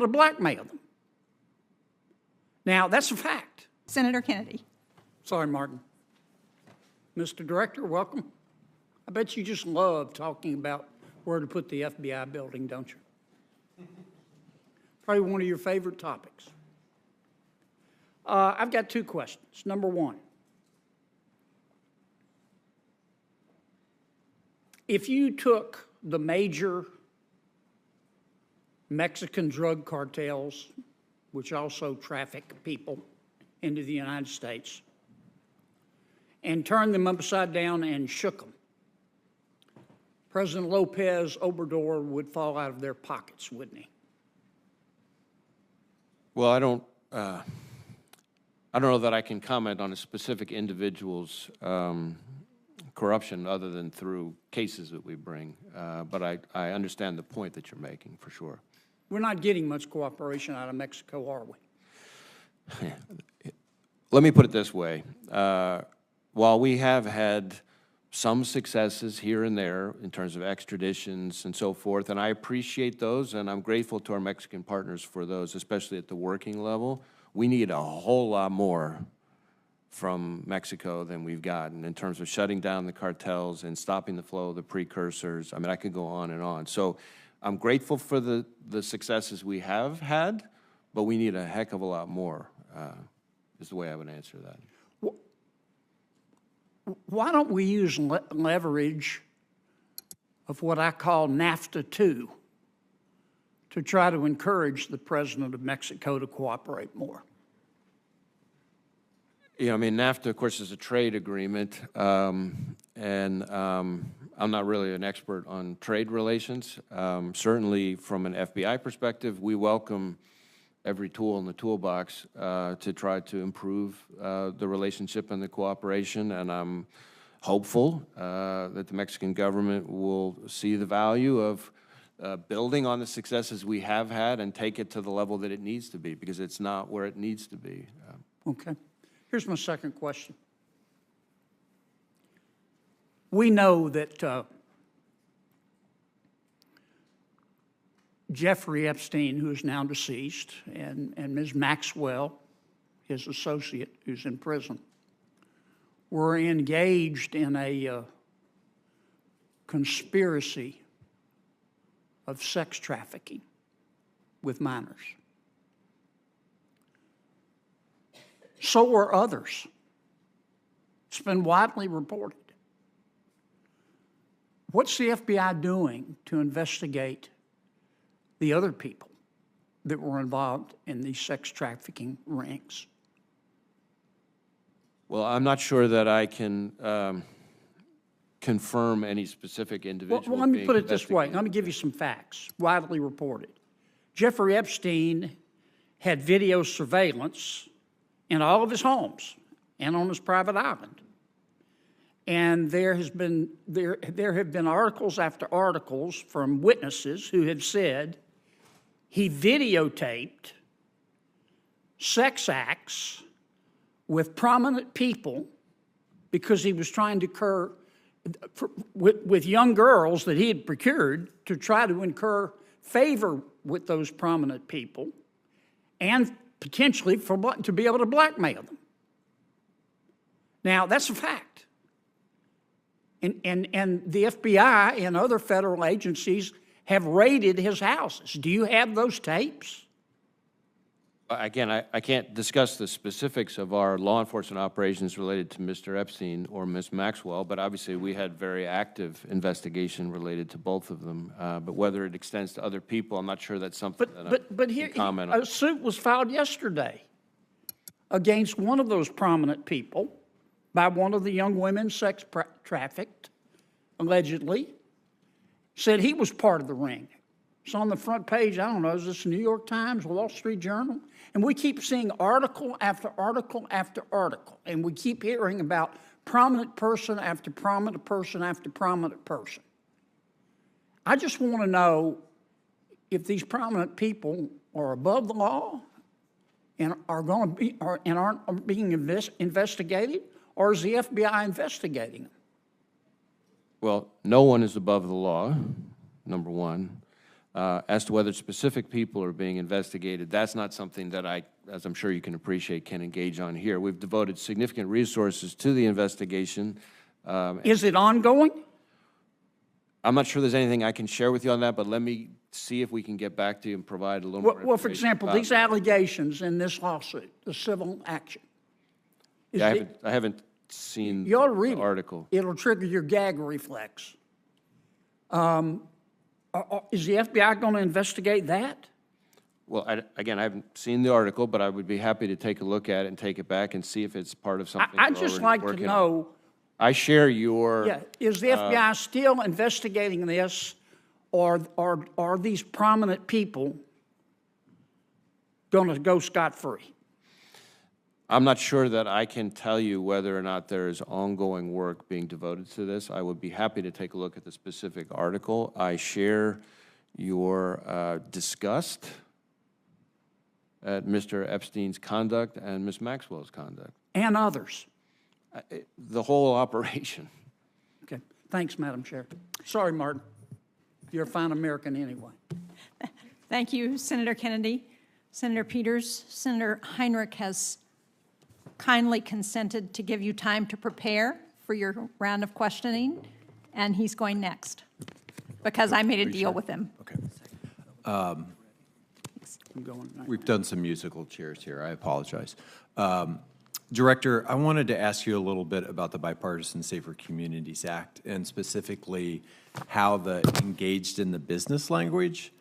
to blackmail them. Now, that's a fact. Senator Kennedy. Sorry, Martin. Mr. Director, welcome. I bet you just love talking about where to put the FBI building, don't you? Probably one of your favorite topics. I've got two questions. Number one, if you took the major Mexican drug cartels, which also traffic people into the United States, and turned them upside down and shook them, President Lopez Obrador would fall out of their pockets, wouldn't he? Well, I don't know that I can comment on a specific individual's corruption other than through cases that we bring, but I understand the point that you're making, for sure. We're not getting much cooperation out of Mexico, are we? Let me put it this way. While we have had some successes here and there in terms of extraditions and so forth, and I appreciate those, and I'm grateful to our Mexican partners for those, especially at the working level, we need a whole lot more from Mexico than we've gotten in terms of shutting down the cartels and stopping the flow of the precursors. I mean, I could go on and on. So I'm grateful for the successes we have had, but we need a heck of a lot more, is the way I would answer that. Why don't we use leverage of what I call NAFTA 2 to try to encourage the president of Mexico to cooperate more? Yeah, I mean, NAFTA, of course, is a trade agreement, and I'm not really an expert on trade relations. Certainly, from an FBI perspective, we welcome every tool in the toolbox to try to improve the relationship and the cooperation, and I'm hopeful that the Mexican government will see the value of building on the successes we have had and take it to the level that it needs to be, because it's not where it needs to be. Okay. Here's my second question. We know that Jeffrey Epstein, who is now deceased, and Ms. Maxwell, his associate, who's in prison, were engaged in a conspiracy of sex trafficking with minors. So were others. It's been widely reported. What's the FBI doing to investigate the other people that were involved in these sex trafficking rings? Well, I'm not sure that I can confirm any specific individual. Well, let me put it this way. Let me give you some facts, widely reported. Jeffrey Epstein had video surveillance in all of his homes and on his private island. And there have been articles after articles from witnesses who have said he videotaped sex acts with prominent people because he was trying to incur, with young girls that he had procured to try to incur favor with those prominent people and potentially to be able to blackmail them. Now, that's a fact. And the FBI and other federal agencies have raided his houses. Do you have those tapes? Again, I can't discuss the specifics of our law enforcement operations related to Mr. Epstein or Ms. Maxwell, but obviously we had very active investigation related to both of them. But whether it extends to other people, I'm not sure that's something that I can comment on. A suit was filed yesterday against one of those prominent people by one of the young women sex trafficked, allegedly, said he was part of the ring. It's on the front page, I don't know, is this the New York Times, Wall Street Journal? And we keep seeing article after article after article, and we keep hearing about prominent person after prominent person after prominent person. I just want to know if these prominent people are above the law and are going to be and aren't being investigated, or is the FBI investigating them? Well, no one is above the law, number one. As to whether specific people are being investigated, that's not something that I, as I'm sure you can appreciate, can engage on here. We've devoted significant resources to the investigation. Is it ongoing? I'm not sure there's anything I can share with you on that, but let me see if we can get back to you and provide a little more information. Well, for example, about these that. allegations in this lawsuit, the civil action. is Yeah, it- I haven't seen You ought to the read it. article. It'll trigger your gag reflex. Is the FBI going to investigate that? Well, again, I haven't seen the article, but I would be happy to take a look at it and take it back and see if it's part of something I'd we're just already like to working on. know, I share your. yeah, is the FBI still investigating this, or are these prominent people going to go scot-free? I'm not sure that I can tell you whether or not there is ongoing work being devoted to this. I would be happy to take a look at the specific article. I share your disgust at Mr. Epstein's conduct and Ms. Maxwell's conduct. And others. The whole operation. Okay, thanks, Madam Chair. Sorry, Martin. You're a fine American anyway. Thank you, Senator Kennedy. Senator Peters, Senator Heinrich has kindly consented to give you time to prepare for your round of questioning, and he's going next because I made a deal with him. Okay. I'm going. We've done some musical chairs here. I apologize. Director, I wanted to ask you a little bit about the Bipartisan Safer Communities Act, and specifically how the engaged in the business language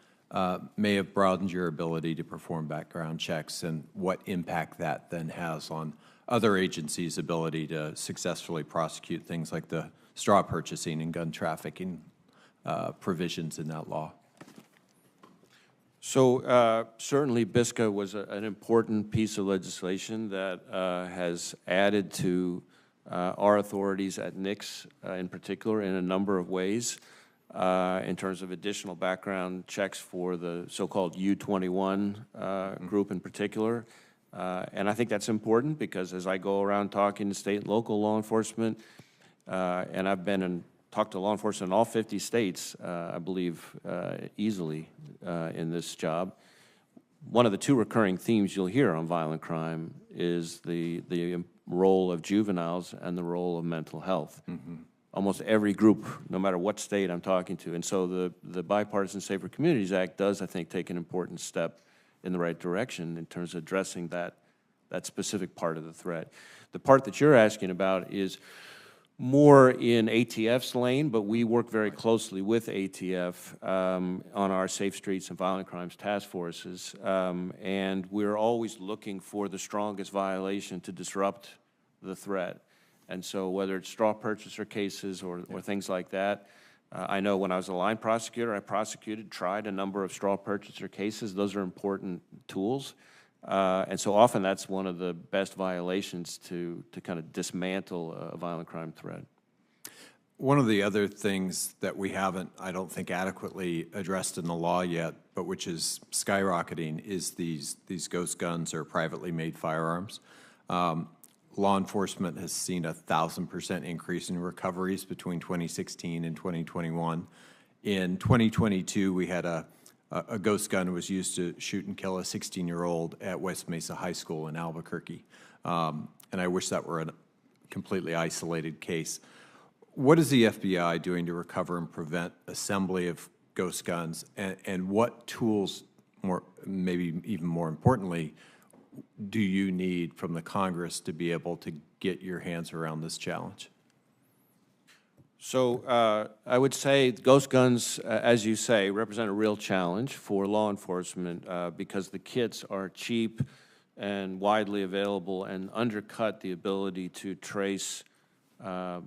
may have broadened your ability to perform background checks, and what impact that then has on other agencies' ability to successfully prosecute things like the straw purchasing and gun trafficking provisions in that law. So certainly BISCA was an important piece of legislation that has added to our authorities at NICS in particular in a number of ways in terms of additional background checks for the so-called U-21 group in particular. And I think that's important because as I go around talking to state and local law enforcement, and I've been and talked to law enforcement in all 50 states, I believe, easily in this job. One of the two recurring themes you'll hear on violent crime is the role of juveniles and the role of mental health. Almost every group, no matter what state I'm talking to. And so the Bipartisan Safer Communities Act does, I think, take an important step in the right direction in terms of addressing that specific part of the threat. The part that you're asking about is more in ATF's lane, but we work very closely with ATF on our Safe Streets and Violent Crimes Task Forces, and we're always looking for the strongest violation to disrupt the threat. And so whether it's straw purchaser cases or things like that, I know when I was a line prosecutor, I tried a number of straw purchaser cases. Those are important tools. And so often that's one of the best violations to kind of dismantle a violent crime threat. One of the other things that we haven't, I don't think, adequately addressed in the law yet, but which is skyrocketing, is these ghost guns or privately made firearms. Law enforcement has seen a 1,000% increase in recoveries between 2016 and 2021. In 2022, we had a ghost gun was used to shoot and kill a 16-year-old at West Mesa High School in Albuquerque. And I wish that were a completely isolated case. What is the FBI doing to recover and prevent assembly of ghost guns? And what tools, maybe even more importantly, do you need from the Congress to be able to get your hands around this challenge? So I would say ghost guns, as you say, represent a real challenge for law enforcement because the kits are cheap and widely available and undercut the ability to trace the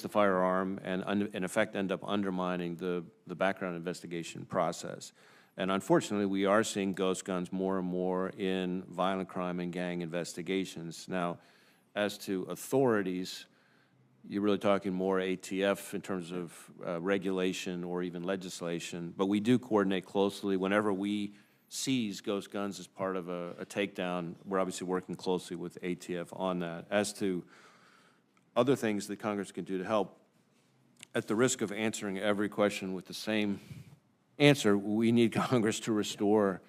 firearm and in effect end up undermining the background investigation process. And unfortunately, we are seeing ghost guns more and more in violent crime and gang investigations. Now, as to authorities, you're really talking more ATF in terms of regulation or even legislation, but we do coordinate closely. Whenever we seize ghost guns as part of a takedown, we're obviously working closely with ATF on that. As to other things that Congress can do to help, at the risk of answering every question with the same answer, we need Congress to restore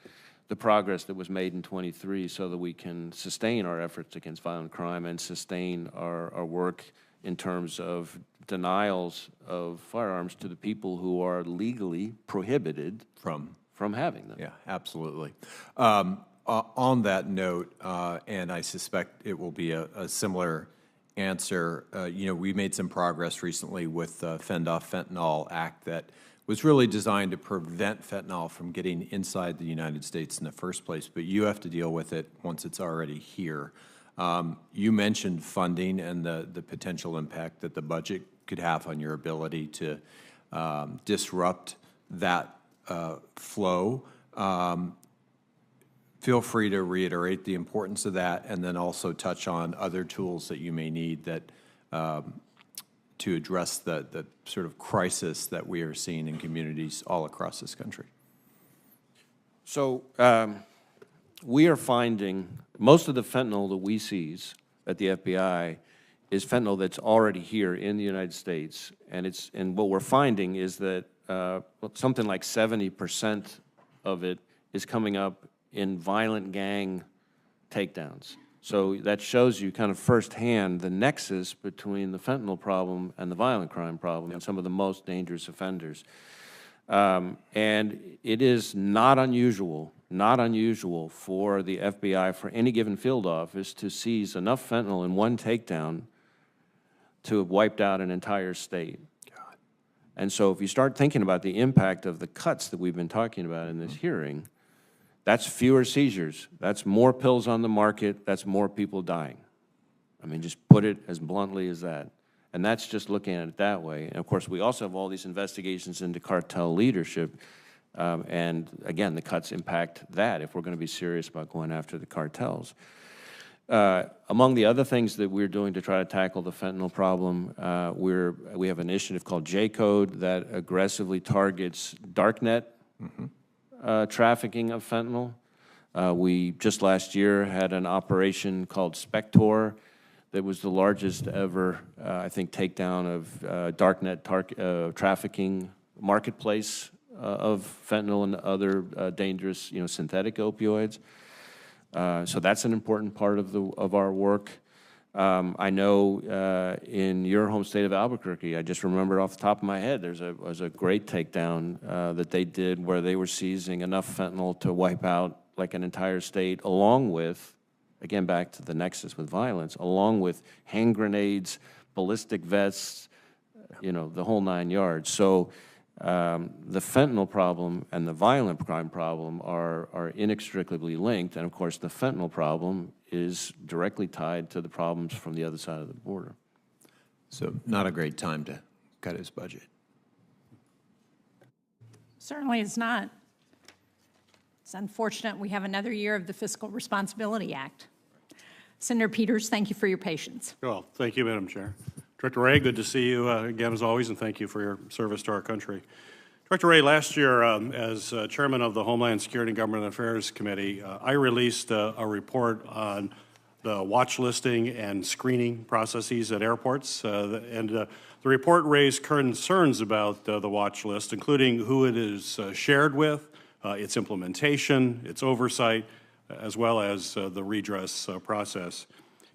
the progress that was made in 23 so that we can sustain our efforts against violent crime and sustain our work in terms of denials of firearms to the people who are legally prohibited from having them. Yeah, absolutely. On that note, and I suspect it will be a similar answer, we made some progress recently with the Fend-Off Fentanyl Act that was really designed to prevent fentanyl from getting inside the United States in the first place, but you have to deal with it once it's already here. You mentioned funding and the potential impact that the budget could have on your ability to disrupt that flow. Feel free to reiterate the importance of that and then also touch on other tools that you may need that to address the sort of crisis that we are seeing in communities all across this country. So we are finding most of the fentanyl that we seize at the FBI is fentanyl that's already here in the United States, and what we're finding is that something like 70% of it is coming up in violent gang takedowns. So that shows you kind of firsthand the nexus between the fentanyl problem and the violent crime problem and some of the most dangerous offenders. And it is not unusual for the FBI, for any given field office, to seize enough fentanyl in one takedown to have wiped out an entire state. God. And so if you start thinking about the impact of the cuts that we've been talking about in this hearing, that's fewer seizures. That's more pills on the market. That's more people dying. I mean, just put it as bluntly as that. And that's just looking at it that way. And of course, we also have all these investigations into cartel leadership. And again, the cuts impact that if we're going to be serious about going after the cartels. Among the other things that we're doing to try to tackle the fentanyl problem, we have an initiative called J-Code that aggressively targets darknet trafficking of fentanyl. We just last year had an operation called Spector that was the largest ever, I think, takedown of darknet trafficking marketplace of fentanyl and other dangerous, synthetic opioids. So that's an important part of our work. I know in your home state of Albuquerque, I just remember off the top of my head, was a great takedown that they did where they were seizing enough fentanyl to wipe out like an entire state, along with, again, back to the nexus with violence, along with hand grenades, ballistic vests, the whole 9 yards. So the fentanyl problem and the violent crime problem are inextricably linked, and of course the fentanyl problem is directly tied to the problems from the other side of the border. So not a great time to cut his budget. Certainly it's not. It's unfortunate we have another year of the Fiscal Responsibility Act. Senator Peters, thank you for your patience. Well, thank you, Madam Chair. Director Wray, good to see you again as always, and thank you for your service to our country. Director Wray, last year, as chairman of the Homeland Security and Government Affairs Committee, I released a report on the watch listing and screening processes at airports. The report raised concerns about the watch list, including who it is shared with, its implementation, its oversight, as well as the redress process.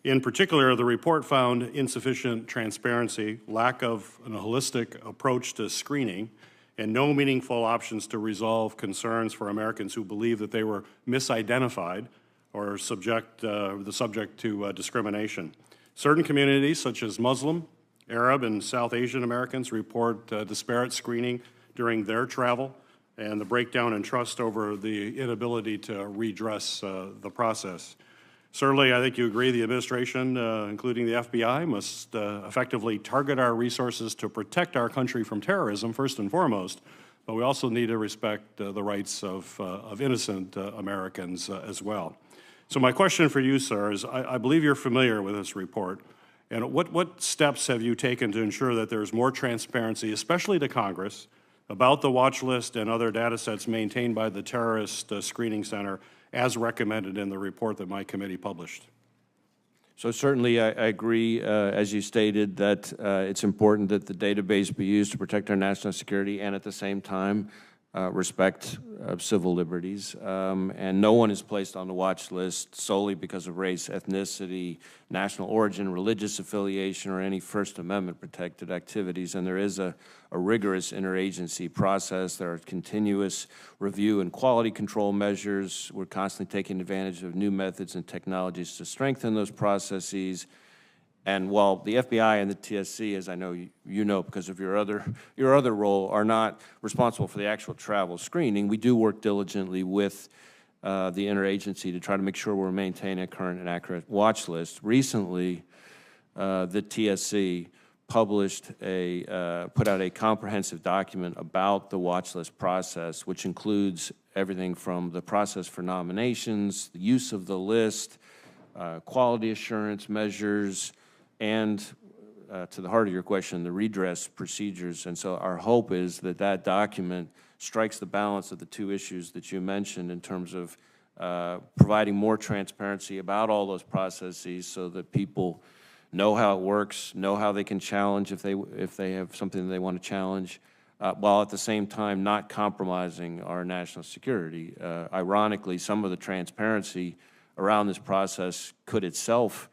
In particular, the report found insufficient transparency, lack of a holistic approach to screening, and no meaningful options to resolve concerns for Americans who believe that they were misidentified or subject to discrimination. Certain communities, such as Muslim, Arab, and South Asian Americans, report disparate screening during their travel and the breakdown in trust over the inability to redress the process. Certainly, I think you agree the administration, including the FBI, must effectively target our resources to protect our country from terrorism, first and foremost, but we also need to respect the rights of innocent Americans as well. So my question for you, sir, is I believe you're familiar with this report, and what steps have you taken to ensure that there's more transparency, especially to Congress, about the watch list and other data sets maintained by the Terrorist Screening Center as recommended in the report that my committee published? So certainly I agree, as you stated, that it's important that the database be used to protect our national security and at the same time respect of civil liberties, and no one is placed on the watch list solely because of race, ethnicity, national origin, religious affiliation, or any First Amendment protected activities. And there is a rigorous interagency process. There are continuous review and quality control measures. We're constantly taking advantage of new methods and technologies to strengthen those processes. And while the FBI and the TSC, as I know you know because of your other role, are not responsible for the actual travel screening, we do work diligently with the interagency to try to make sure we're maintaining a current and accurate watch list. Recently, the TSC put out a comprehensive document about the watch list process, which includes everything from the process for nominations, the use of the list, quality assurance measures, and to the heart of your question, the redress procedures. And so our hope is that that document strikes the balance of the two issues that you mentioned in terms of providing more transparency about all those processes so that people know how it works, know how they can challenge if they have something they want to challenge, while at the same time not compromising our national security. Ironically, some of the transparency around this process could itself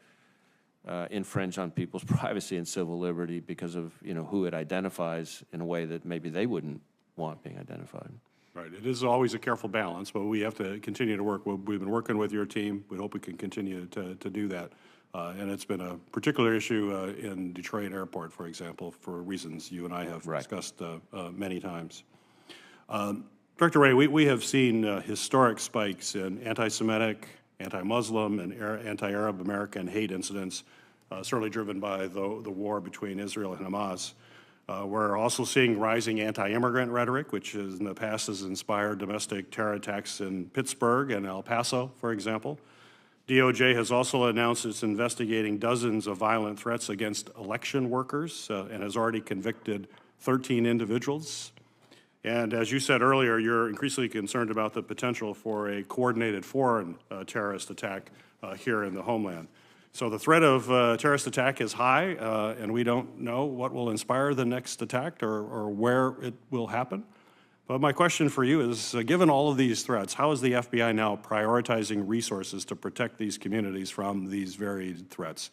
infringe on people's privacy and civil liberty because of who it identifies in a way that maybe they wouldn't want being identified. Right. It is always a careful balance, but we have to continue to work. We've been working with your team. We hope we can continue to do that. And it's been a particular issue in Detroit Airport, for example, for reasons you and I have discussed many times. Director Wray, we have seen historic spikes in anti-Semitic, anti-Muslim, and anti-Arab American hate incidents, certainly driven by the war between Israel and Hamas. We're also seeing rising anti-immigrant rhetoric, which in the past has inspired domestic terror attacks in Pittsburgh and El Paso, for example. DOJ has also announced it's investigating dozens of violent threats against election workers and has already convicted 13 individuals. And as you said earlier, you're increasingly concerned about the potential for a coordinated foreign terrorist attack here in the homeland. So the threat of terrorist attack is high, and we don't know what will inspire the next attack or where it will happen. But my question for you is, given all of these threats, how is the FBI now prioritizing resources to protect these communities from these varied threats?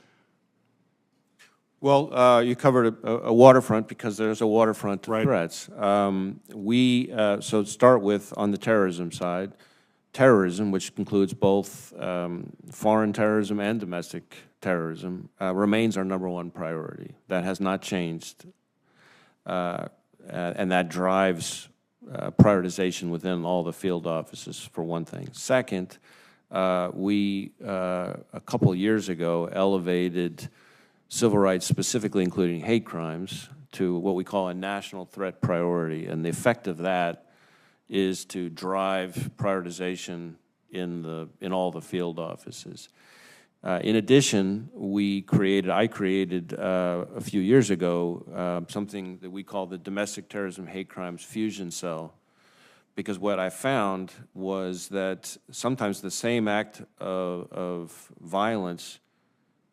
Well, you covered a waterfront because there's a waterfront to threats. So to start with, on the terrorism side, terrorism, which includes both foreign terrorism and domestic terrorism, remains our #1 priority. That has not changed, and that drives prioritization within all the field offices, for one thing. Second, we, a couple of years ago, elevated civil rights, specifically including hate crimes, to what we call a national threat priority. And the effect of that is to drive prioritization in all the field offices. In addition, I created a few years ago something that we call the Domestic Terrorism Hate Crimes Fusion Cell, because what I found was that sometimes the same act of violence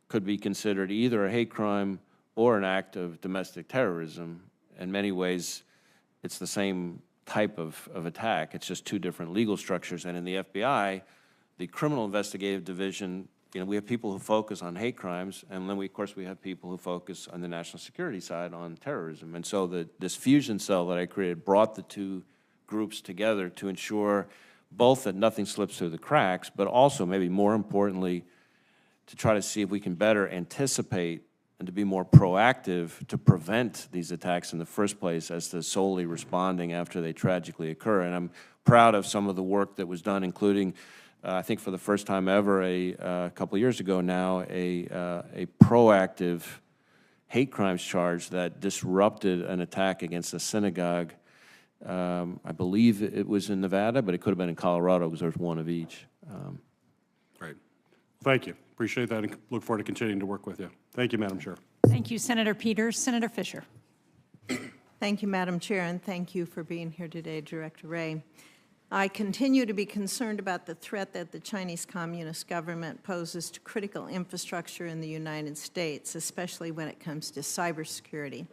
could be considered either a hate crime or an act of domestic terrorism. In many ways, it's the same type of attack. It's just two different legal structures. And in the FBI, the Criminal Investigative Division, we have people who focus on hate crimes, and then of course we have people who focus on the national security side on terrorism. And so this fusion cell that I created brought the two groups together to ensure both that nothing slips through the cracks, but also, maybe more importantly, to try to see if we can better anticipate and to be more proactive to prevent these attacks in the first place as to solely responding after they tragically occur. And I'm proud of some of the work that was done, including, I think for the first time ever, a couple of years ago now, a proactive hate crimes charge that disrupted an attack against a synagogue. I believe it was in Nevada, but it could have been in Colorado because there's one of each. Great. Thank you. Appreciate that and look forward to continuing to work with you. Thank you, Madam Chair. Thank you, Senator Peters. Senator Fisher. Thank you, Madam Chair, and thank you for being here today, Director Wray. I continue to be concerned about the threat that the Chinese Communist government poses to critical infrastructure in the United States, especially when it comes to cybersecurity.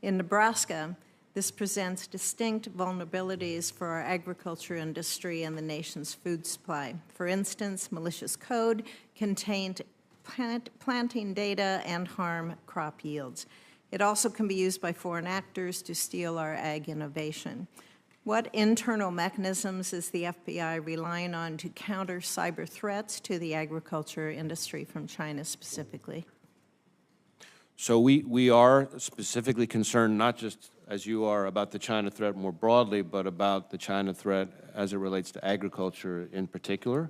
In Nebraska, This presents distinct vulnerabilities for our agriculture industry and the nation's food supply. For instance, malicious code contained planting data and harm crop yields. It also can be used by foreign actors to steal our ag innovation. What internal mechanisms is the FBI relying on to counter cyber threats to the agriculture industry from China specifically? So we are specifically concerned, not just as you are, about the China threat more broadly, but about the China threat as it relates to agriculture in particular.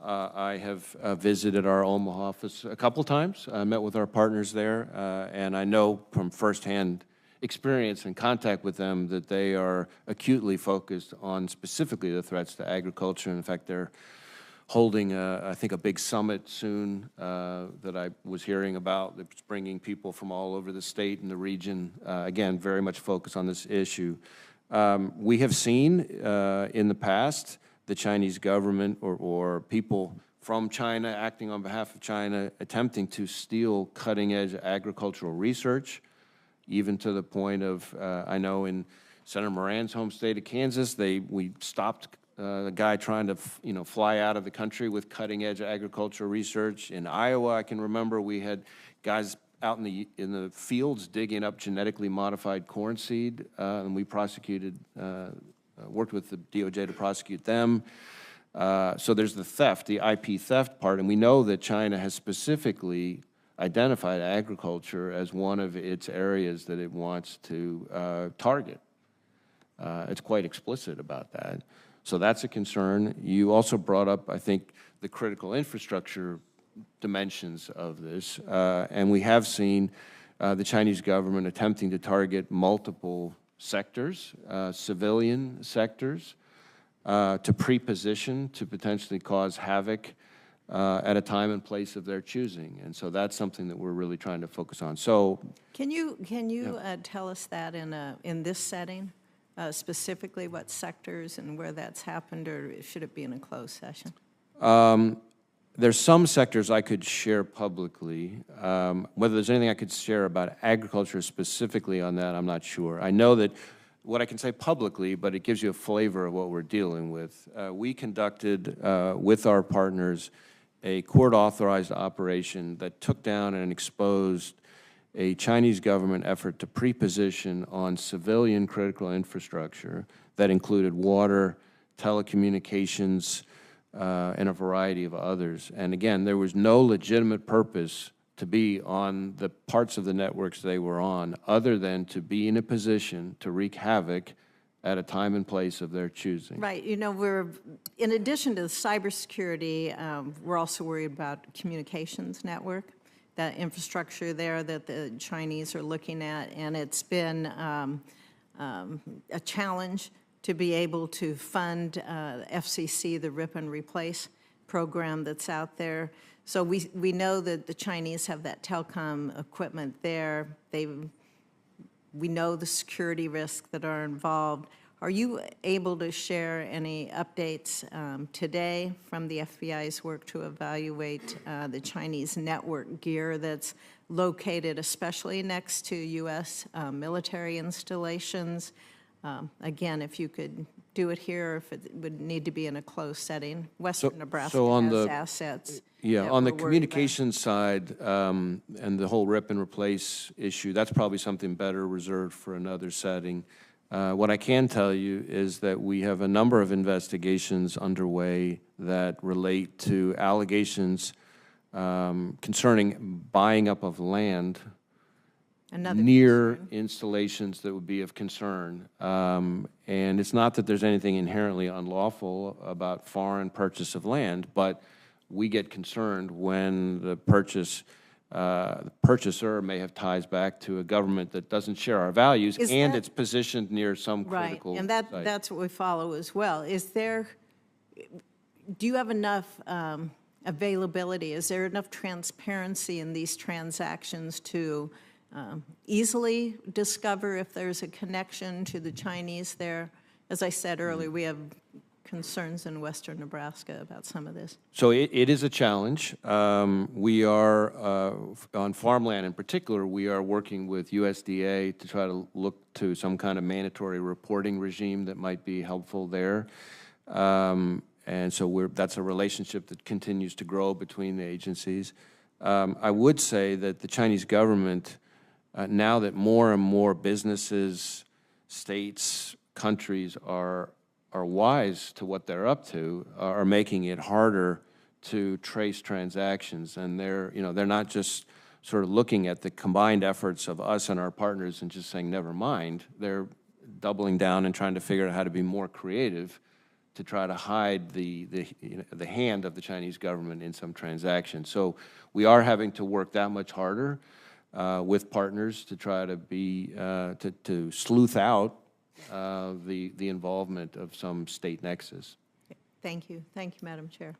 I have visited our Omaha office a couple times. I met with our partners there, and I know from firsthand experience and contact with them that they are acutely focused on specifically the threats to agriculture. In fact, they're holding, I think, a big summit soon that I was hearing about. It's bringing people from all over the state and the region, again, very much focused on this issue. We have seen in the past the Chinese government or people from China acting on behalf of China attempting to steal cutting-edge agricultural research, even to the point of, I know in Senator Moran's home state of Kansas, we stopped a guy trying to, fly out of the country with cutting-edge agricultural research. In Iowa, I can remember we had guys out in the fields digging up genetically modified corn seed, and we prosecuted, worked with the DOJ to prosecute them. So there's the theft, the IP theft part, and we know that China has specifically identified agriculture as one of its areas that it wants to target. It's quite explicit about that. So that's a concern. You also brought up, I think, the critical infrastructure dimensions of this, and we have seen the Chinese government attempting to target multiple sectors, civilian sectors, to pre-position to potentially cause havoc at a time and place of their choosing. And so that's something that we're really trying to focus on. So, Can you tell us that in this setting, specifically what sectors and where that's happened, or should it be in a closed session? there's some sectors I could share publicly. Whether there's anything I could share about agriculture specifically on that, I'm not sure. I know that what I can say publicly, but it gives you a flavor of what we're dealing with. We conducted with our partners a court-authorized operation that took down and exposed a Chinese government effort to pre-position on civilian critical infrastructure that included water, telecommunications, and a variety of others. And again, there was no legitimate purpose to be on the parts of the networks they were on other than to be in a position to wreak havoc at a time and place of their choosing. Right. You know, in addition to cybersecurity, we're also worried about communications network, that infrastructure there that the Chinese are looking at, and it's been a challenge to be able to fund FCC, the Rip and Replace program that's out there. So we know that the Chinese have that telecom equipment there. We know the security risks that are involved. Are you able to share any updates today from the FBI's work to evaluate the Chinese network gear that's located especially next to U.S. military installations? Again, if you could do it here, or if it would need to be in a closed setting. Western Nebraska has assets. Yeah, that on the we're worried communications side and the whole rip and replace issue, that's probably something better reserved for another setting. What I can tell you is that we have a number of investigations underway that relate to allegations concerning buying up of land Another near concern. installations that would be of concern. And it's not that there's anything inherently unlawful about foreign purchase of land, but we get concerned when the purchaser may have ties back to a government that doesn't share our values, Is and that- it's positioned near some Right, critical and site. that's what we follow as well. Do you have enough availability? Is there enough transparency in these transactions to easily discover if there's a connection to the Chinese there? As I said earlier, we have concerns in western Nebraska about some of this. So it is a challenge. We are, on farmland in particular, we are working with USDA to try to look to some kind of mandatory reporting regime that might be helpful there. And so that's a relationship that continues to grow between the agencies. I would say that the Chinese government, now that more and more businesses, states, countries are wise to what they're up to, are making it harder to trace transactions. And they're not just sort of looking at the combined efforts of us and our partners and just saying, never mind. They're doubling down and trying to figure out how to be more creative to try to hide the hand of the Chinese government in some transactions. So we are having to work that much harder with partners to try to to sleuth out the involvement of some state nexus. Thank you. Thank you, Madam Chair.